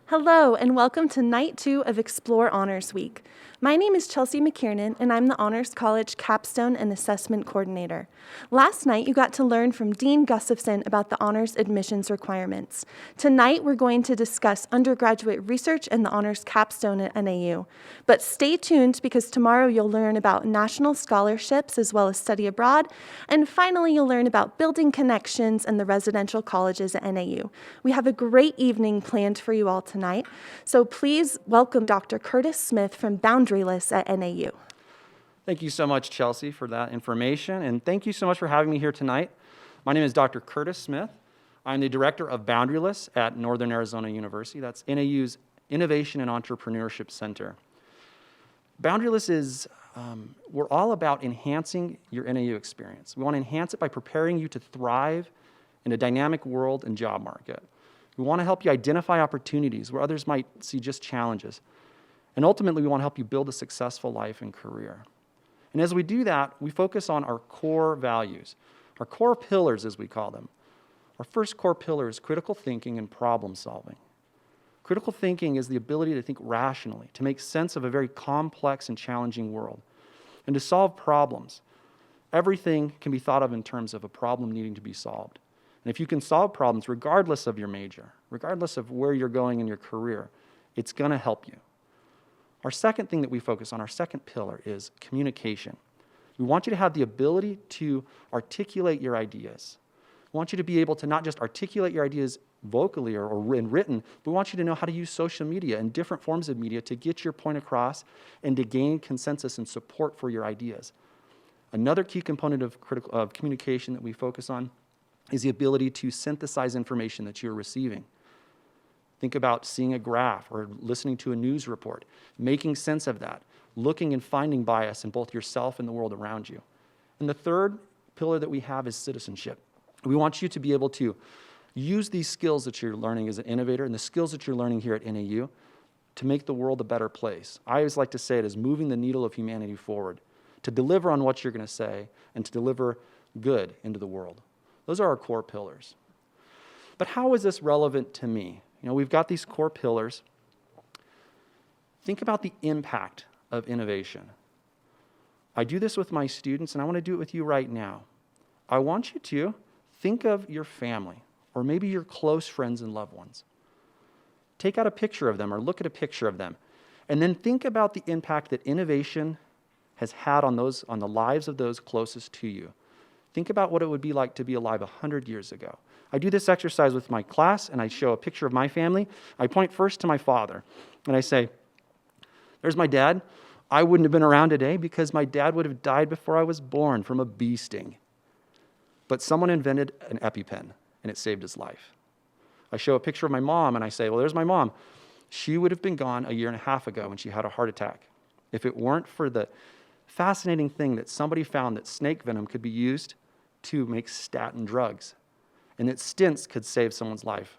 Hello, and welcome to Night 2 of Explore Honors Week. My name is Chelsea McKiernan, and I'm the Honors College Capstone and Assessment Coordinator. Last night, you got to learn from Dean Gustafson about the honors admissions requirements. Tonight, we're going to discuss undergraduate research and the honors capstone at NAU. But stay tuned, because tomorrow you'll learn about national scholarships as well as study abroad. And finally, you'll learn about building connections and the residential colleges at NAU. We have a great evening planned for you all tonight. So please welcome Dr. Curtis Smith from Boundaryless at NAU. Thank you so much, Chelsea, for that information, and thank you so much for having me here tonight. My name is Dr. Curtis Smith. I'm the director of Boundaryless at Northern Arizona University. That's NAU's Innovation and Entrepreneurship Center. Boundaryless is, we're all about enhancing your NAU experience. We want to enhance it by preparing you to thrive in a dynamic world and job market. We want to help you identify opportunities where others might see just challenges. And ultimately, we want to help you build a successful life and career. And as we do that, we focus on our core values, our core pillars, as we call them. Our first core pillar is critical thinking and problem solving. Critical thinking is the ability to think rationally, to make sense of a very complex and challenging world, and to solve problems. Everything can be thought of in terms of a problem needing to be solved. And if you can solve problems regardless of your major, regardless of where you're going in your career, it's going to help you. Our second thing that we focus on, our second pillar, is communication. We want you to have the ability to articulate your ideas. We want you to be able to not just articulate your ideas vocally or in written, but we want you to know how to use social media and different forms of media to get your point across and to gain consensus and support for your ideas. Another key component of communication that we focus on is the ability to synthesize information that you're receiving. Think about seeing a graph or listening to a news report, making sense of that, looking and finding bias in both yourself and the world around you. And the third pillar that we have is citizenship. We want you to be able to use these skills that you're learning as an innovator and the skills that you're learning here at NAU to make the world a better place. I always like to say it as moving the needle of humanity forward, to deliver on what you're going to say and to deliver good into the world. Those are our core pillars. But how is this relevant to me? You know, we've got these core pillars. Think about the impact of innovation. I do this with my students, and I want to do it with you right now. I want you to think of your family, or maybe your close friends and loved ones. Take out a picture of them, or look at a picture of them, and then think about the impact that innovation has had on the lives of those closest to you. Think about what it would be like to be alive 100 years ago. I do this exercise with my class, and I show a picture of my family. I point first to my father, and I say, there's my dad. I wouldn't have been around today because my dad would have died before I was born from a bee sting. But someone invented an EpiPen, and it saved his life. I show a picture of my mom, and I say, well, there's my mom. She would have been gone a year and a half ago when she had a heart attack. If it weren't for the fascinating thing that somebody found that snake venom could be used to make statin drugs, and that stents could save someone's life.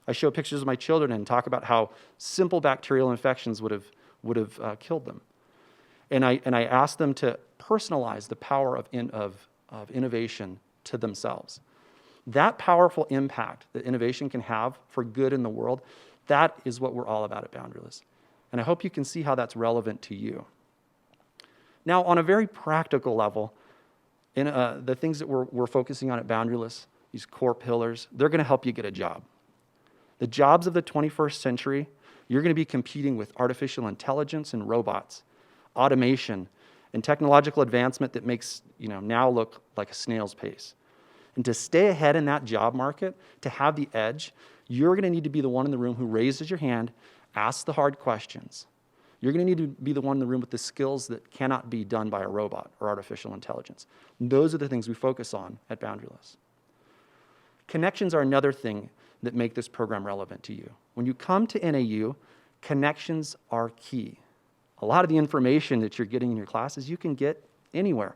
I show pictures of my children and talk about how simple bacterial infections would have killed them. And I ask them to personalize the power of innovation to themselves. That powerful impact that innovation can have for good in the world, that is what we're all about at Boundaryless. And I hope you can see how that's relevant to you. Now, on a very practical level, in the things that we're focusing on at Boundaryless, these core pillars, they're going to help you get a job. The jobs of the 21st century, you're going to be competing with artificial intelligence and robots, automation, and technological advancement that makes now look like a snail's pace. And to stay ahead in that job market, to have the edge, you're going to need to be the one in the room who raises your hand, asks the hard questions. You're going to need to be the one in the room with the skills that cannot be done by a robot or artificial intelligence. And those are the things we focus on at Boundaryless. Connections are another thing that make this program relevant to you. When you come to NAU, connections are key. A lot of the information that you're getting in your classes, you can get anywhere.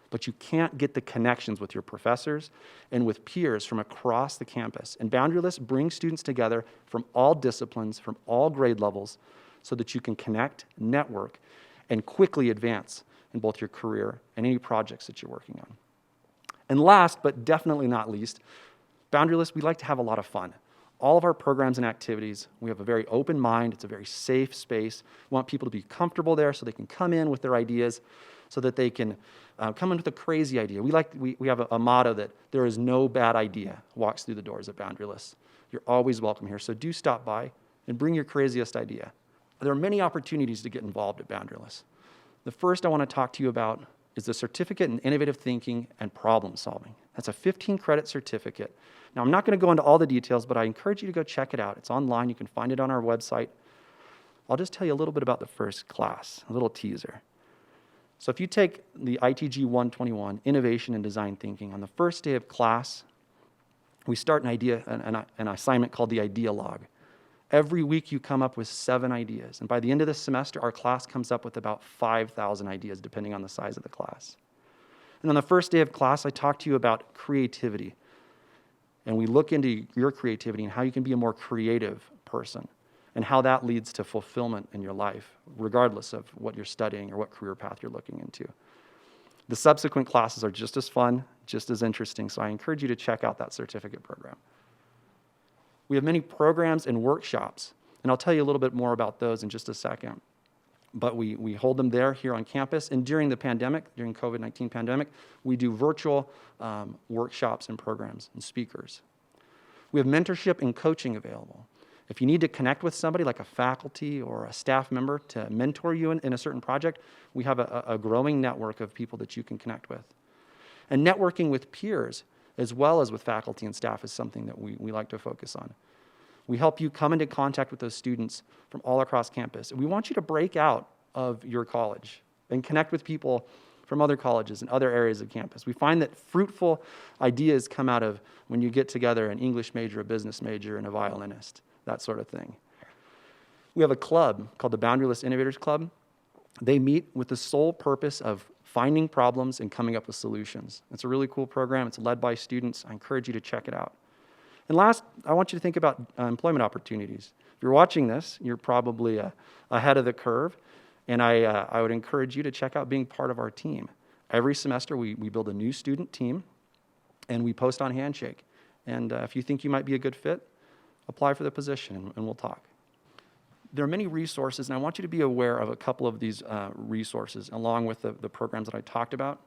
But you can't get the connections with your professors and with peers from across the campus. And Boundaryless brings students together from all disciplines, from all grade levels, so that you can connect, network, and quickly advance in both your career and any projects that you're working on. And last, but definitely not least, Boundaryless, we like to have a lot of fun. all of our programs and activities, we have a very open mind. It's a very safe space. We want people to be comfortable there so they can come in with their ideas, so that they can come in with a crazy idea. We have a motto that there is no bad idea walks through the doors at Boundaryless. You're always welcome here, so do stop by and bring your craziest idea. There are many opportunities to get involved at Boundaryless. The first I want to talk to you about is the Certificate in Innovative Thinking and Problem Solving. That's a 15-credit certificate. Now, I'm not going to go into all the details, but I encourage you to go check it out. It's online. You can find it on our website. I'll just tell you a little bit about the first class, a little teaser. So if you take the ITG 121, Innovation and Design Thinking, on the first day of class, we start an assignment called the Idea Log. Every week you come up with 7 ideas. And by the end of this semester, our class comes up with about 5,000 ideas, depending on the size of the class. And on the first day of class, I talk to you about creativity. And we look into your creativity and how you can be a more creative person, and how that leads to fulfillment in your life, regardless of what you're studying or what career path you're looking into. The subsequent classes are just as fun, just as interesting, so I encourage you to check out that certificate program. We have many programs and workshops, and I'll tell you a little bit more about those in just a second. But we hold them here on campus, and during the pandemic, during COVID-19 pandemic, we do virtual workshops and programs and speakers. We have mentorship and coaching available. If you need to connect with somebody like a faculty or a staff member to mentor you in a certain project, we have a growing network of people that you can connect with. And networking with peers as well as with faculty and staff is something that we like to focus on. We help you come into contact with those students from all across campus. We want you to break out of your college and connect with people from other colleges and other areas of campus. We find that fruitful ideas come out of when you get together an English major, a business major, and a violinist, that sort of thing. We have a club called the Boundaryless Innovators Club. They meet with the sole purpose of finding problems and coming up with solutions. It's a really cool program. It's led by students. I encourage you to check it out. And last, I want you to think about employment opportunities. If you're watching this, you're probably ahead of the curve, and I would encourage you to check out being part of our team. Every semester, we build a new student team, and we post on Handshake. And if you think you might be a good fit, apply for the position, and we'll talk. There are many resources, and I want you to be aware of a couple of these resources, along with the programs that I talked about.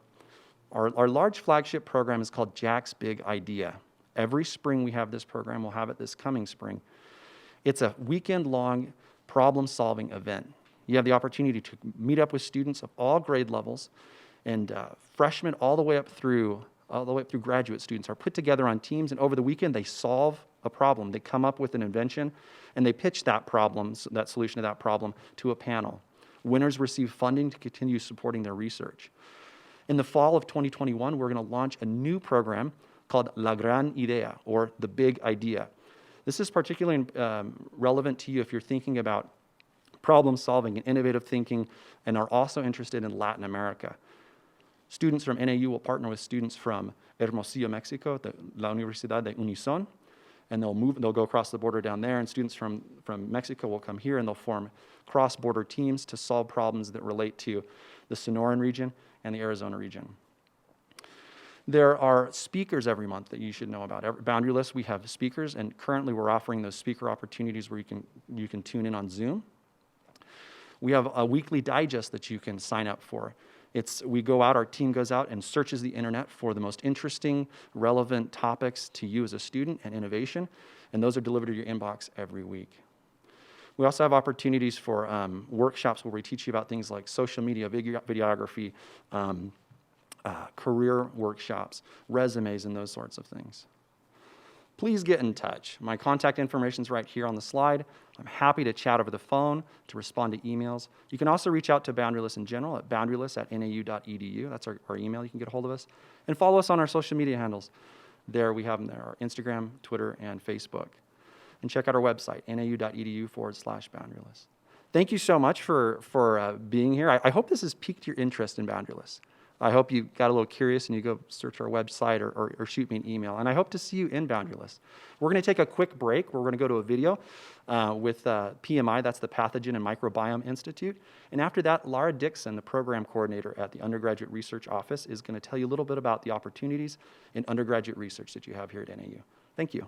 Our large flagship program is called Jack's Big Idea. Every spring we have this program. We'll have it this coming spring. It's a weekend-long problem-solving event. You have the opportunity to meet up with students of all grade levels, and freshmen all the way up through graduate students are put together on teams, and over the weekend they solve a problem. They come up with an invention, and they pitch that problem, that solution to that problem, to a panel. Winners receive funding to continue supporting their research. In the fall of 2021, we're going to launch a new program called La Gran Idea, or the Big Idea. This is particularly relevant to you if you're thinking about problem solving and innovative thinking and are also interested in Latin America. Students from NAU will partner with students from Hermosillo, Mexico, La Universidad de Unison, and they'll go across the border down there, and students from Mexico will come here, and they'll form cross-border teams to solve problems that relate to the Sonoran region and the Arizona region. There are speakers every month that you should know about. At Boundaryless, we have speakers, and currently we're offering those speaker opportunities where you can tune in on Zoom. We have a weekly digest that you can sign up for. Our team goes out and searches the internet for the most interesting, relevant topics to you as a student and innovation, and those are delivered to your inbox every week. We also have opportunities for workshops where we teach you about things like social media, videography, career workshops, resumes, and those sorts of things. Please get in touch. My contact information is right here on the slide. I'm happy to chat over the phone, to respond to emails. You can also reach out to Boundaryless in general at boundaryless@nau.edu. That's our email. You can get a hold of us. And follow us on our social media handles. There we have them there, our Instagram, Twitter, and Facebook. And check out our website, nau.edu/boundaryless. Thank you so much for being here. I hope this has piqued your interest in Boundaryless. I hope you got a little curious and you go search our website or shoot me an email. And I hope to see you in Boundaryless. We're going to take a quick break. We're going to go to a video with PMI, that's the Pathogen and Microbiome Institute. And after that, Laura Dixon, the program coordinator at the Undergraduate Research Office, is going to tell you a little bit about the opportunities in undergraduate research that you have here at NAU. Thank you.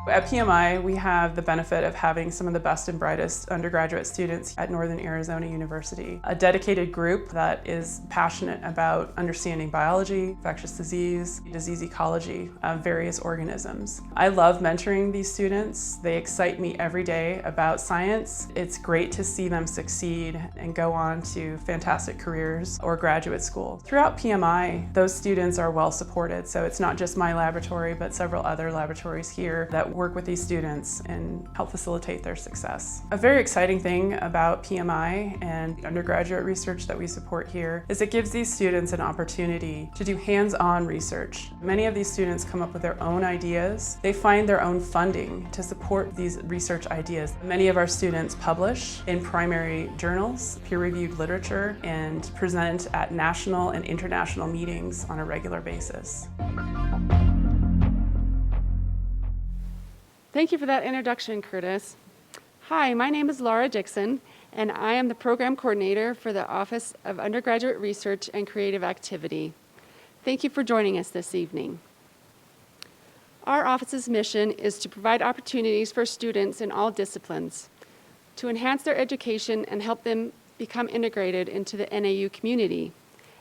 At PMI, we have the benefit of having some of the best and brightest undergraduate students at Northern Arizona University. A dedicated group that is passionate about understanding biology, infectious disease ecology of various organisms. I love mentoring these students. They excite me every day about science. It's great to see them succeed and go on to fantastic careers or graduate school. Throughout PMI, those students are well supported, so it's not just my laboratory, but several other laboratories here that work with these students and help facilitate their success. A very exciting thing about PMI and the undergraduate research that we support here is it gives these students an opportunity to do hands-on research. Many of these students come up with their own ideas. They find their own funding to support these research ideas. Many of our students publish in primary journals, peer-reviewed literature, and present at national and international meetings on a regular basis. Thank you for that introduction, Curtis. Hi, my name is Laura Dixon, and I am the Program Coordinator for the Office of Undergraduate Research and Creative Activity. Thank you for joining us this evening. Our office's mission is to provide opportunities for students in all disciplines, to enhance their education and help them become integrated into the NAU community,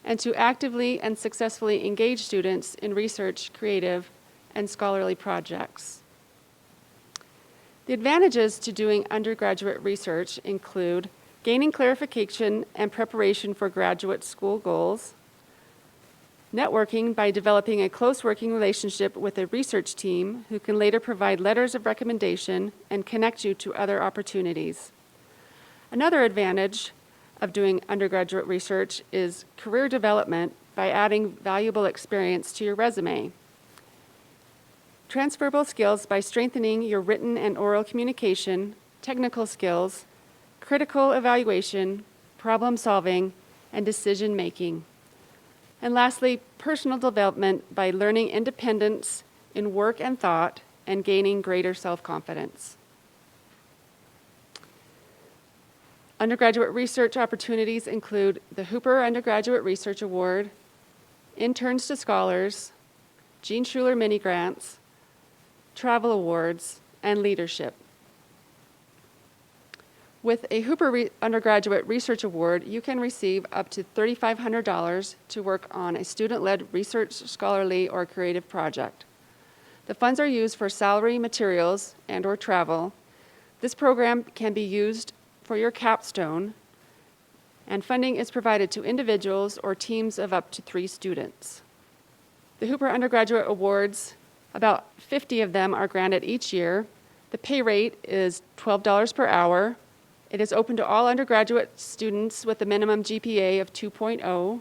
and to actively and successfully engage students in research, creative, and scholarly projects. The advantages to doing undergraduate research include gaining clarification and preparation for graduate school goals, networking by developing a close working relationship with a research team who can later provide letters of recommendation and connect you to other opportunities. Another advantage of doing undergraduate research is career development by adding valuable experience to your resume. Transferable skills by strengthening your written and oral communication, technical skills, critical evaluation, problem solving, and decision making. And lastly, personal development by learning independence in work and thought and gaining greater self-confidence. Undergraduate research opportunities include the Hooper Undergraduate Research Award, Interns to Scholars, Gene Schuler mini grants, travel awards, and leadership. With a Hooper Undergraduate Research Award, you can receive up to $3,500 to work on a student-led research, scholarly, or creative project. The funds are used for salary, materials, and/or travel. This program can be used for your capstone, and funding is provided to individuals or teams of up to 3 students. The Hooper Undergraduate Awards, about 50 of them are granted each year. The pay rate is $12 per hour. It is open to all undergraduate students with a minimum GPA of 2.0,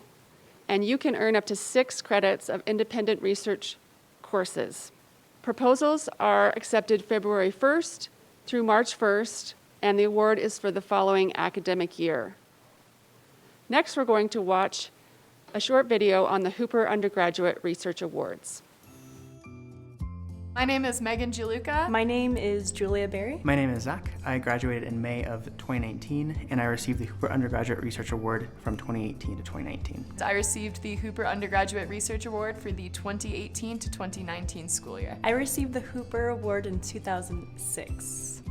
and you can earn up to 6 credits of independent research courses. Proposals are accepted February 1st through March 1st, and the award is for the following academic year. Next, we're going to watch a short video on the Hooper Undergraduate Research Awards. My name is Megan Giluca. My name is Julia Berry. My name is Zach. I graduated in May of 2019, and I received the Hooper Undergraduate Research Award from 2018 to 2019. I received the Hooper Undergraduate Research Award for the 2018 to 2019 school year. I received the Hooper Award in 2006.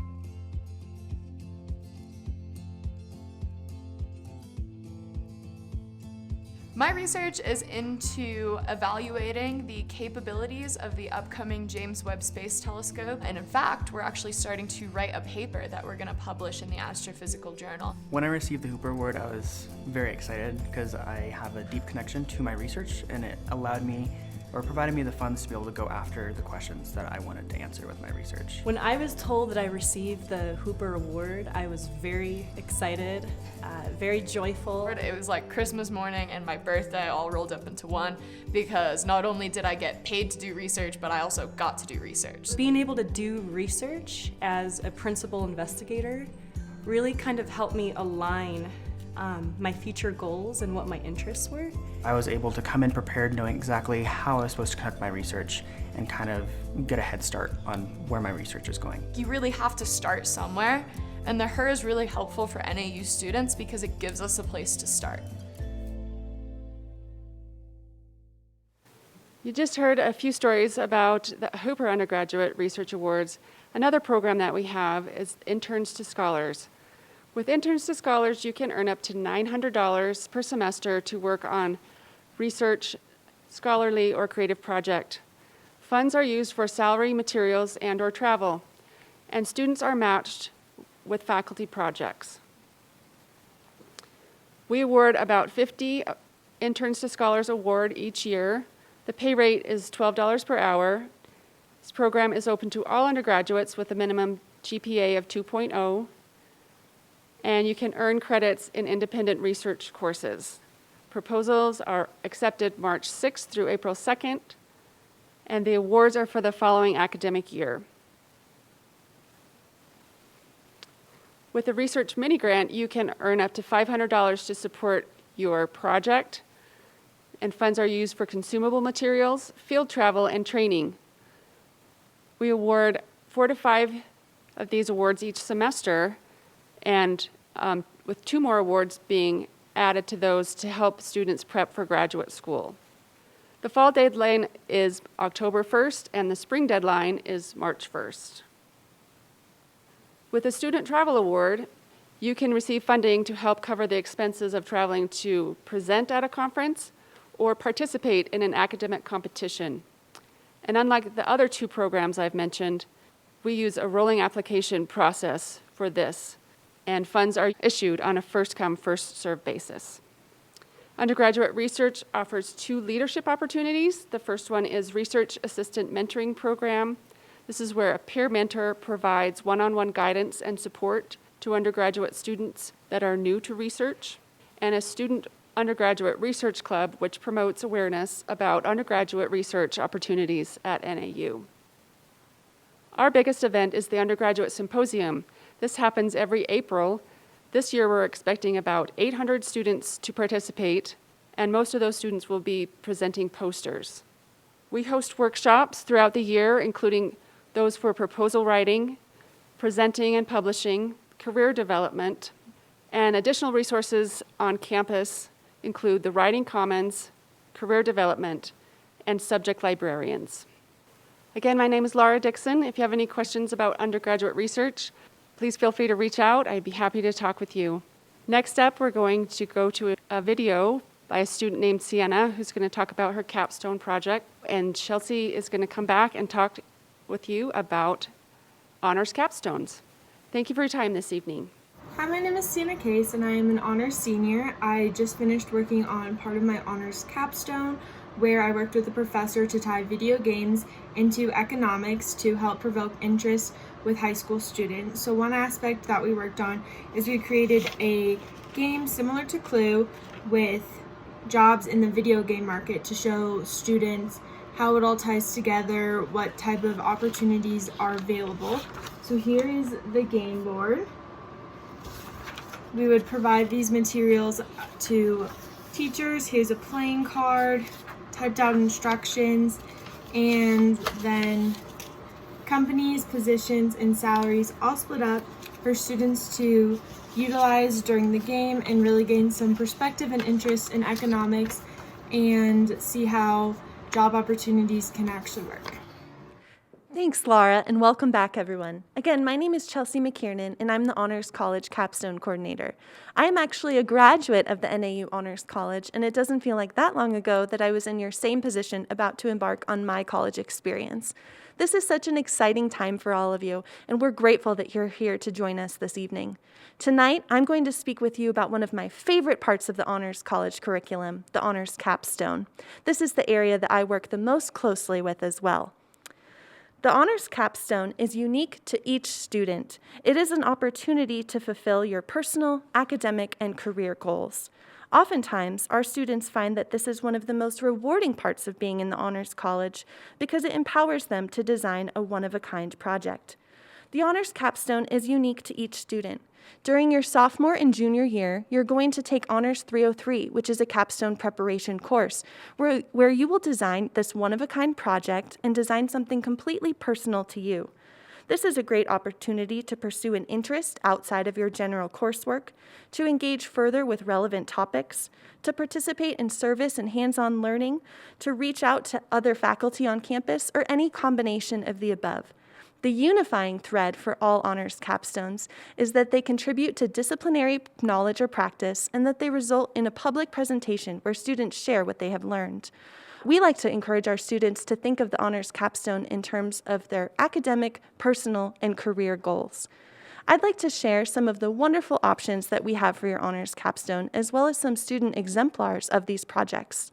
My research is into evaluating the capabilities of the upcoming James Webb Space Telescope, and in fact, we're actually starting to write a paper that we're going to publish in the Astrophysical Journal. When I received the Hooper Award, I was very excited because I have a deep connection to my research, and it allowed me or provided me the funds to be able to go after the questions that I wanted to answer with my research. When I was told that I received the Hooper Award, I was very excited, very joyful. It was like Christmas morning and my birthday all rolled up into one, because not only did I get paid to do research, but I also got to do research. Being able to do research as a principal investigator really kind of helped me align my future goals and what my interests were. I was able to come in prepared, knowing exactly how I was supposed to conduct my research and kind of get a head start on where my research is going. You really have to start somewhere, and the HER is really helpful for NAU students because it gives us a place to start. You just heard a few stories about the Hooper Undergraduate Research Awards. Another program that we have is Interns to Scholars. With Interns to Scholars, you can earn up to $900 per semester to work on research, scholarly, or creative project. Funds are used for salary, materials, and/or travel, and students are matched with faculty projects. We award about 50 Interns to Scholars award each year. The pay rate is $12 per hour. This program is open to all undergraduates with a minimum GPA of 2.0, and you can earn credits in independent research courses. Proposals are accepted March 6th through April 2nd, and the awards are for the following academic year. With the research mini grant, you can earn up to $500 to support your project, and funds are used for consumable materials, field travel, and training. We award 4 to 5 of these awards each semester, and with 2 more awards being added to those to help students prep for graduate school. The fall deadline is October 1st, and the spring deadline is March 1st. With the Student Travel Award, you can receive funding to help cover the expenses of traveling to present at a conference or participate in an academic competition. And unlike the other 2 programs I've mentioned, we use a rolling application process for this, and funds are issued on a first-come, first-served basis. Undergraduate research offers 2 leadership opportunities. The first one is Research Assistant Mentoring Program. This is where a peer mentor provides one-on-one guidance and support to undergraduate students that are new to research, and a Student Undergraduate Research Club, which promotes awareness about undergraduate research opportunities at NAU. Our biggest event is the Undergraduate Symposium. This happens every April. This year we're expecting about 800 students to participate, and most of those students will be presenting posters. We host workshops throughout the year, including those for proposal writing, presenting and publishing, career development, and additional resources on campus include the Writing Commons, career development, and subject librarians. Again, my name is Laura Dixon. If you have any questions about undergraduate research, please feel free to reach out. I'd be happy to talk with you. Next up, we're going to go to a video by a student named Sienna, who's going to talk about her capstone project, and Chelsea is going to come back and talk with you about honors capstones. Thank you for your time this evening. Hi, my name is Sienna Case, and I am an honors senior. I just finished working on part of my honors capstone, where I worked with a professor to tie video games into economics to help provoke interest with high school students. So one aspect that we worked on is we created a game similar to Clue with jobs in the video game market to show students how it all ties together, what type of opportunities are available. So here is the game board. We would provide these materials to teachers. Here's a playing card, typed out instructions, and then companies, positions, and salaries all split up for students to utilize during the game and really gain some perspective and interest in economics and see how job opportunities can actually work. Thanks, Laura, and welcome back, everyone. Again, my name is Chelsea McKiernan, and I'm the Honors College Capstone Coordinator. I am actually a graduate of the NAU Honors College, and it doesn't feel like that long ago that I was in your same position about to embark on my college experience. This is such an exciting time for all of you, and we're grateful that you're here to join us this evening. Tonight, I'm going to speak with you about one of my favorite parts of the Honors College curriculum, the Honors Capstone. This is the area that I work the most closely with as well. The Honors Capstone is unique to each student. It is an opportunity to fulfill your personal, academic, and career goals. Oftentimes, our students find that this is one of the most rewarding parts of being in the Honors College because it empowers them to design a one-of-a-kind project. The Honors Capstone is unique to each student. During your sophomore and junior year, you're going to take Honors 303, which is a capstone preparation course, where you will design this one-of-a-kind project and design something completely personal to you. This is a great opportunity to pursue an interest outside of your general coursework, to engage further with relevant topics, to participate in service and hands-on learning, to reach out to other faculty on campus, or any combination of the above. The unifying thread for all honors capstones is that they contribute to disciplinary knowledge or practice and that they result in a public presentation where students share what they have learned. We like to encourage our students to think of the honors capstone in terms of their academic, personal, and career goals. I'd like to share some of the wonderful options that we have for your honors capstone, as well as some student exemplars of these projects.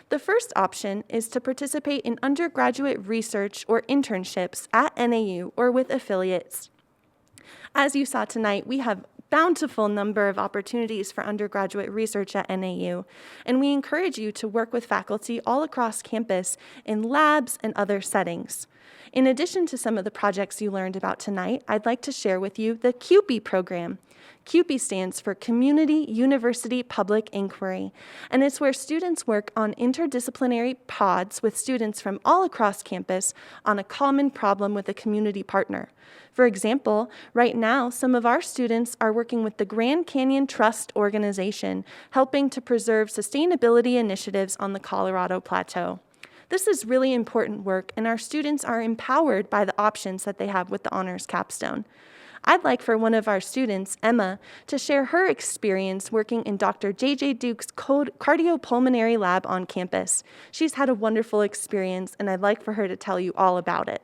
The first option is to participate in undergraduate research or internships at NAU or with affiliates. As you saw tonight, we have a bountiful number of opportunities for undergraduate research at NAU, and we encourage you to work with faculty all across campus in labs and other settings. In addition to some of the projects you learned about tonight, I'd like to share with you the CUPE program. CUPE stands for Community University Public Inquiry, and it's where students work on interdisciplinary pods with students from all across campus on a common problem with a community partner. For example, right now, some of our students are working with the Grand Canyon Trust organization, helping to preserve sustainability initiatives on the Colorado Plateau. This is really important work, and our students are empowered by the options that they have with the honors capstone. I'd like for one of our students, Emma, to share her experience working in Dr. J.J. Duke's cardiopulmonary lab on campus. She's had a wonderful experience, and I'd like for her to tell you all about it.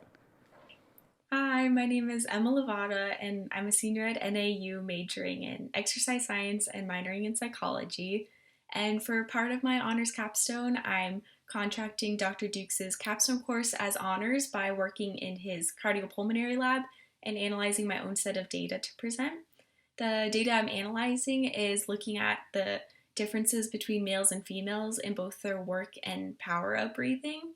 Hi, my name is Emma Lavada, and I'm a senior at NAU majoring in exercise science and minoring in psychology. And for part of my honors capstone, I'm contracting Dr. Dukes' capstone course as honors by working in his cardiopulmonary lab and analyzing my own set of data to present. The data I'm analyzing is looking at the differences between males and females in both their work and power of breathing.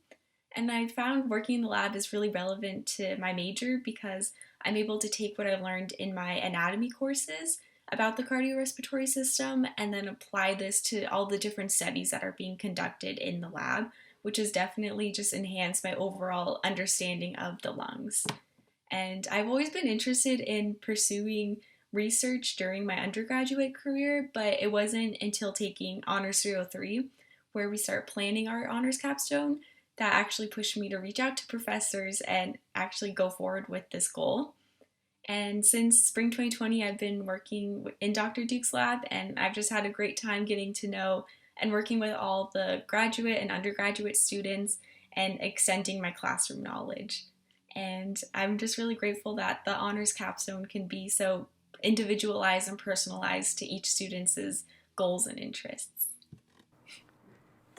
And I found working in the lab is really relevant to my major because I'm able to take what I learned in my anatomy courses about the cardiorespiratory system and then apply this to all the different studies that are being conducted in the lab, which has definitely just enhanced my overall understanding of the lungs. And I've always been interested in pursuing research during my undergraduate career, but it wasn't until taking Honors 303, where we start planning our honors capstone, that actually pushed me to reach out to professors and actually go forward with this goal. And since spring 2020, I've been working in Dr. Duke's lab, and I've just had a great time getting to know and working with all the graduate and undergraduate students and extending my classroom knowledge. And I'm just really grateful that the honors capstone can be so individualized and personalized to each student's goals and interests.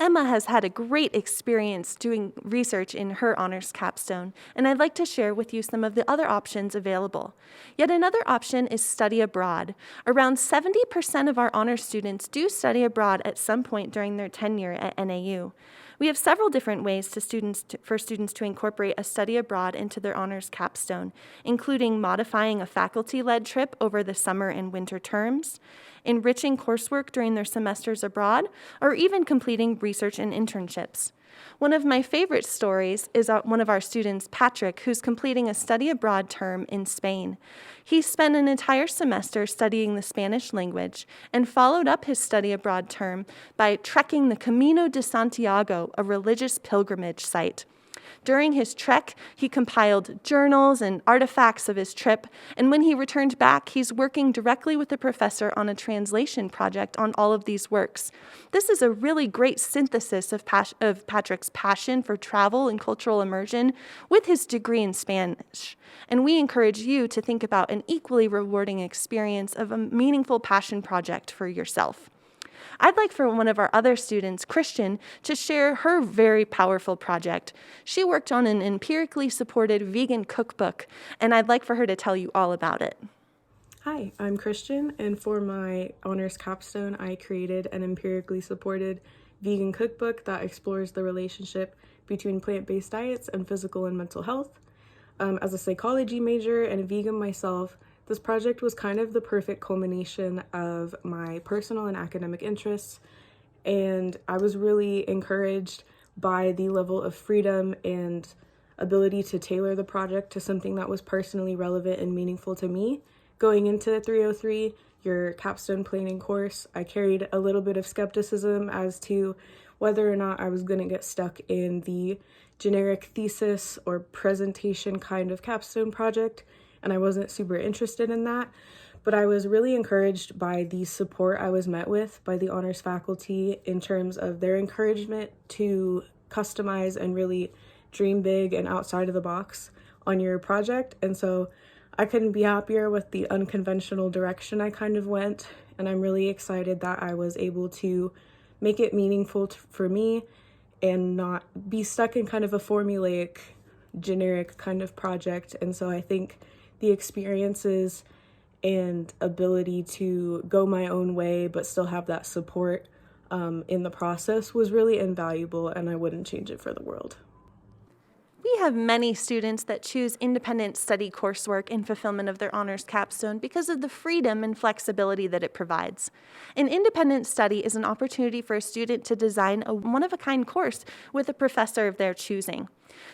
Emma has had a great experience doing research in her honors capstone, and I'd like to share with you some of the other options available. Yet another option is study abroad. Around 70% of our honors students do study abroad at some point during their tenure at NAU. We have several different ways for students to incorporate a study abroad into their honors capstone, including modifying a faculty-led trip over the summer and winter terms, enriching coursework during their semesters abroad, or even completing research and internships. One of my favorite stories is one of our students, Patrick, who's completing a study abroad term in Spain. He spent an entire semester studying the Spanish language and followed up his study abroad term by trekking the Camino de Santiago, a religious pilgrimage site. During his trek, he compiled journals and artifacts of his trip, and when he returned back, he's working directly with the professor on a translation project on all of these works. This is a really great synthesis of Patrick's passion for travel and cultural immersion with his degree in Spanish, and we encourage you to think about an equally rewarding experience of a meaningful passion project for yourself. I'd like for one of our other students, Christian, to share her very powerful project. She worked on an empirically supported vegan cookbook, and I'd like for her to tell you all about it. Hi, I'm Christian, and for my honors capstone, I created an empirically supported vegan cookbook that explores the relationship between plant-based diets and physical and mental health. As a psychology major and a vegan myself, this project was kind of the perfect culmination of my personal and academic interests, and I was really encouraged by the level of freedom and ability to tailor the project to something that was personally relevant and meaningful to me. Going into 303, your capstone planning course, I carried a little bit of skepticism as to whether or not I was going to get stuck in the generic thesis or presentation kind of capstone project, and I wasn't super interested in that. But I was really encouraged by the support I was met with by the honors faculty in terms of their encouragement to customize and really dream big and outside of the box on your project. And so I couldn't be happier with the unconventional direction I kind of went, and I'm really excited that I was able to make it meaningful for me and not be stuck in kind of a formulaic, generic kind of project. And so I think the experiences and ability to go my own way but still have that support in the process was really invaluable, and I wouldn't change it for the world. We have many students that choose independent study coursework in fulfillment of their honors capstone because of the freedom and flexibility that it provides. An independent study is an opportunity for a student to design a one-of-a-kind course with a professor of their choosing.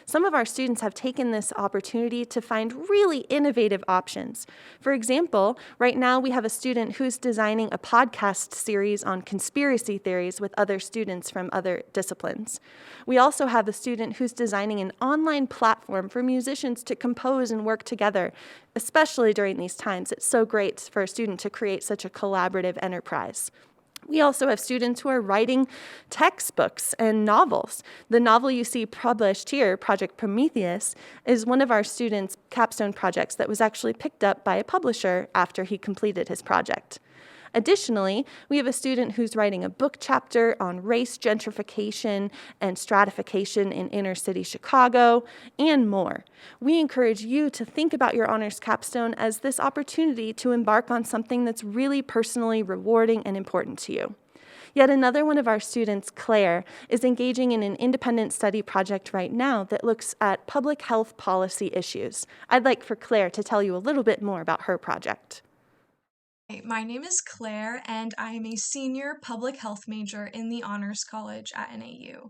Some of our students have taken this opportunity to find really innovative options. For example, right now we have a student who's designing a podcast series on conspiracy theories with other students from other disciplines. We also have a student who's designing an online platform for musicians to compose and work together, especially during these times. It's so great for a student to create such a collaborative enterprise. We also have students who are writing textbooks and novels. The novel you see published here, Project Prometheus, is one of our students' capstone projects that was actually picked up by a publisher after he completed his project. Additionally, we have a student who's writing a book chapter on race gentrification and stratification in inner city Chicago, and more. We encourage you to think about your honors capstone as this opportunity to embark on something that's really personally rewarding and important to you. Yet another one of our students, Claire, is engaging in an independent study project right now that looks at public health policy issues. I'd like for Claire to tell you a little bit more about her project. My name is Claire, and I am a senior public health major in the Honors College at NAU.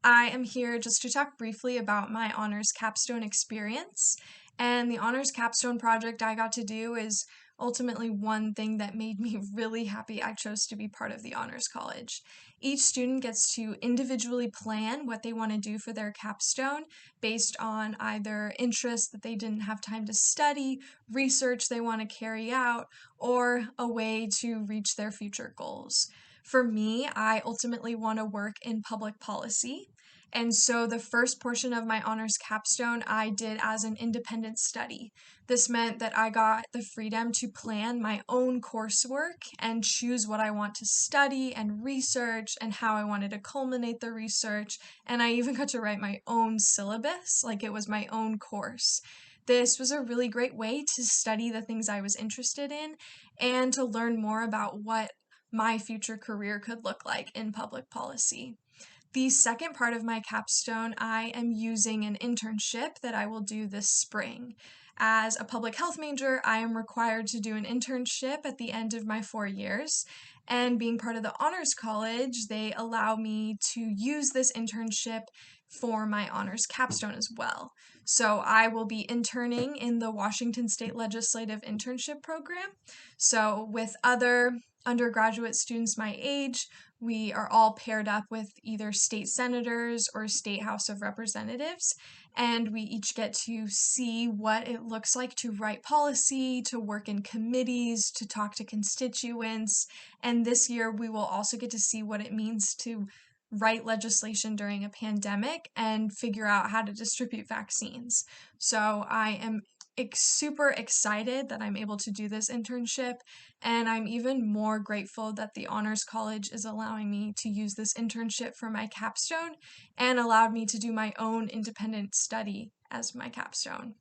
I am here just to talk briefly about my honors capstone experience, and the honors capstone project I got to do is ultimately one thing that made me really happy I chose to be part of the Honors College. Each student gets to individually plan what they want to do for their capstone based on either interests that they didn't have time to study, research they want to carry out, or a way to reach their future goals. For me, I ultimately want to work in public policy. And so the first portion of my honors capstone I did as an independent study. This meant that I got the freedom to plan my own coursework and choose what I want to study and research and how I wanted to culminate the research. And I even got to write my own syllabus, like it was my own course. This was a really great way to study the things I was interested in and to learn more about what my future career could look like in public policy. The second part of my capstone, I am using an internship that I will do this spring. As a public health major, I am required to do an internship at the end of my 4 years. And being part of the Honors College, they allow me to use this internship for my honors capstone as well. So I will be interning in the Washington State Legislative Internship Program. So with other undergraduate students my age, we are all paired up with either state senators or state House of Representatives, and we each get to see what it looks like to write policy, to work in committees, to talk to constituents, and this year we will also get to see what it means to write legislation during a pandemic and figure out how to distribute vaccines. So I am super excited that I'm able to do this internship, and I'm even more grateful that the Honors College is allowing me to use this internship for my capstone and allowed me to do my own independent study as my capstone.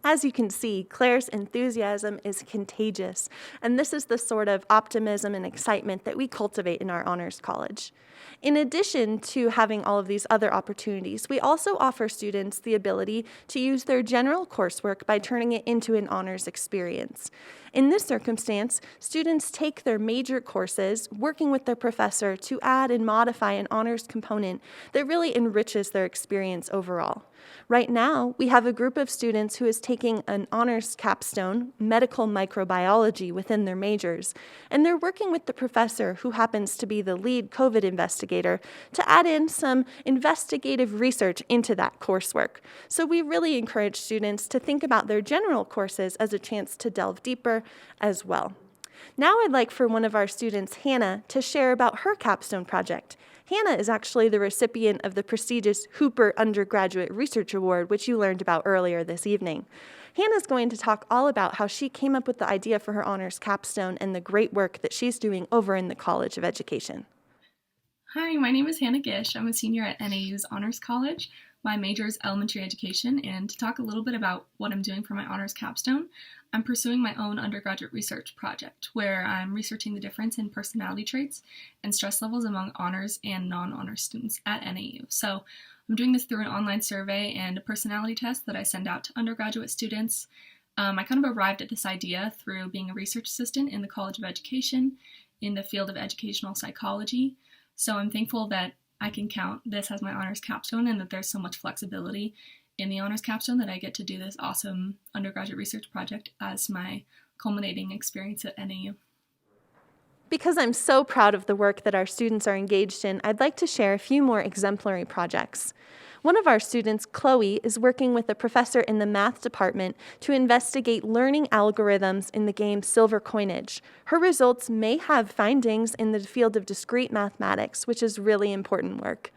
As you can see, Claire's enthusiasm is contagious, and this is the sort of optimism and excitement that we cultivate in our Honors College. In addition to having all of these other opportunities, we also offer students the ability to use their general coursework by turning it into an honors experience. In this circumstance, students take their major courses, working with their professor to add and modify an honors component that really enriches their experience overall. Right now, we have a group of students who is taking an honors capstone, medical microbiology, within their majors, and they're working with the professor who happens to be the lead COVID investigator to add in some investigative research into that coursework. So we really encourage students to think about their general courses as a chance to delve deeper as well. Now I'd like for one of our students, Hannah, to share about her capstone project. Hannah is actually the recipient of the prestigious Hooper Undergraduate Research Award, which you learned about earlier this evening. Hannah's going to talk all about how she came up with the idea for her honors capstone and the great work that she's doing over in the College of Education. Hi, my name is Hannah Gish. I'm a senior at NAU's Honors College. My major is elementary education, and to talk a little bit about what I'm doing for my honors capstone, I'm pursuing my own undergraduate research project where I'm researching the difference in personality traits and stress levels among honors and non-honors students at NAU. So I'm doing this through an online survey and a personality test that I send out to undergraduate students. I kind of arrived at this idea through being a research assistant in the College of Education in the field of educational psychology. So I'm thankful that I can count this as my honors capstone and that there's so much flexibility in the honors capstone that I get to do this awesome undergraduate research project as my culminating experience at NAU. Because I'm so proud of the work that our students are engaged in, I'd like to share a few more exemplary projects. One of our students, Chloe, is working with a professor in the math department to investigate learning algorithms in the game Silver Coinage. Her results may have findings in the field of discrete mathematics, which is really important work.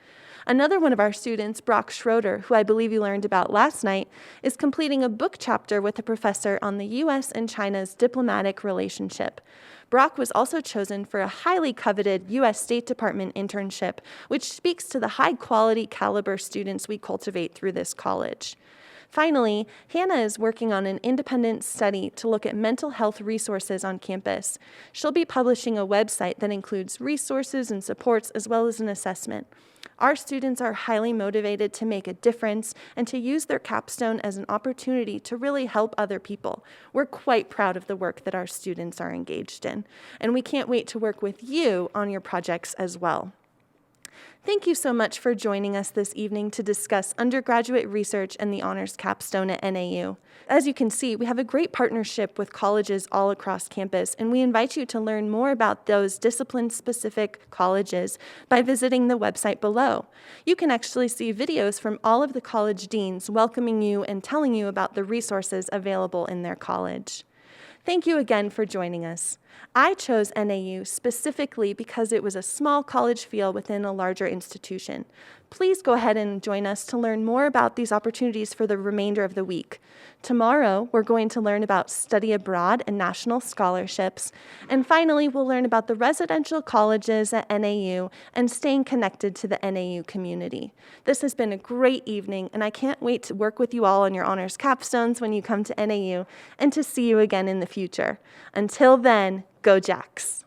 Another one of our students, Brock Schroeder, who I believe you learned about last night, is completing a book chapter with a professor on the U.S. and China's diplomatic relationship. Brock was also chosen for a highly coveted U.S. State Department internship, which speaks to the high-quality caliber students we cultivate through this college. Finally, Hannah is working on an independent study to look at mental health resources on campus. She'll be publishing a website that includes resources and supports as well as an assessment. Our students are highly motivated to make a difference and to use their capstone as an opportunity to really help other people. We're quite proud of the work that our students are engaged in, and we can't wait to work with you on your projects as well. Thank you so much for joining us this evening to discuss undergraduate research and the honors capstone at NAU. As you can see, we have a great partnership with colleges all across campus, and we invite you to learn more about those discipline-specific colleges by visiting the website below. You can actually see videos from all of the college deans welcoming you and telling you about the resources available in their college. Thank you again for joining us. I chose NAU specifically because it was a small college feel within a larger institution. Please go ahead and join us to learn more about these opportunities for the remainder of the week. Tomorrow, we're going to learn about study abroad and national scholarships. And finally, we'll learn about the residential colleges at NAU and staying connected to the NAU community. This has been a great evening, and I can't wait to work with you all on your honors capstones when you come to NAU and to see you again in the future. Until then, go Jacks!